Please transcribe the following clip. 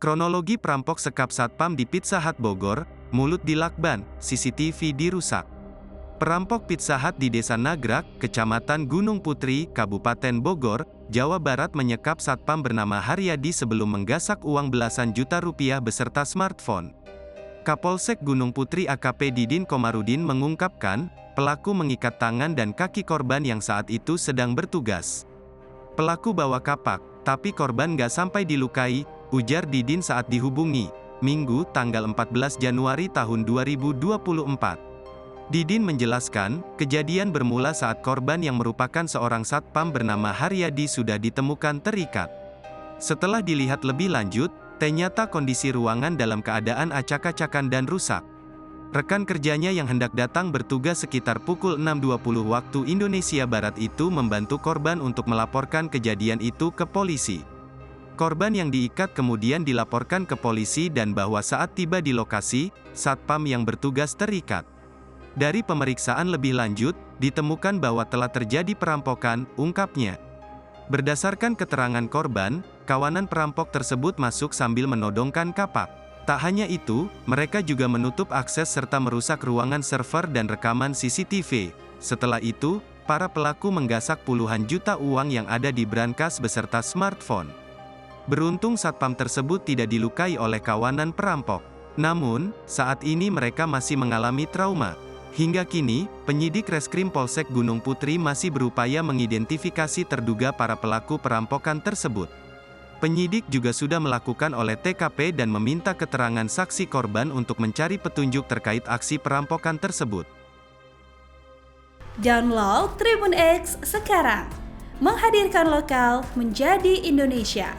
Kronologi perampok sekap Satpam di Pizza Hut Bogor, mulut dilakban, CCTV dirusak. Perampok Pizza Hut di Desa Nagrak, Kecamatan Gunung Putri, Kabupaten Bogor, Jawa Barat menyekap Satpam bernama Haryadi sebelum menggasak uang belasan juta rupiah beserta smartphone. Kapolsek Gunung Putri AKP Didin Komarudin mengungkapkan, pelaku mengikat tangan dan kaki korban yang saat itu sedang bertugas. Pelaku bawa kapak, tapi korban nggak sampai dilukai, ujar Didin saat dihubungi, Minggu, tanggal 14 Januari tahun 2024. Didin menjelaskan, kejadian bermula saat korban yang merupakan seorang satpam bernama Haryadi sudah ditemukan terikat. Setelah dilihat lebih lanjut, ternyata kondisi ruangan dalam keadaan acak-acakan dan rusak. Rekan kerjanya yang hendak datang bertugas sekitar pukul 6.20 waktu Indonesia Barat itu membantu korban untuk melaporkan kejadian itu ke polisi. Korban yang diikat kemudian dilaporkan ke polisi dan bahwa saat tiba di lokasi, satpam yang bertugas terikat. Dari pemeriksaan lebih lanjut, ditemukan bahwa telah terjadi perampokan, ungkapnya. Berdasarkan keterangan korban, kawanan perampok tersebut masuk sambil menodongkan kapak. Tak hanya itu, mereka juga menutup akses serta merusak ruangan server dan rekaman CCTV. Setelah itu, para pelaku menggasak puluhan juta uang yang ada di brankas beserta smartphone. Beruntung satpam tersebut tidak dilukai oleh kawanan perampok. Namun, saat ini mereka masih mengalami trauma. Hingga kini, penyidik Reskrim Polsek Gunung Putri masih berupaya mengidentifikasi terduga para pelaku perampokan tersebut. Penyidik juga sudah melakukan olah TKP dan meminta keterangan saksi korban untuk mencari petunjuk terkait aksi perampokan tersebut. Download Tribun X sekarang, menghadirkan lokal menjadi Indonesia.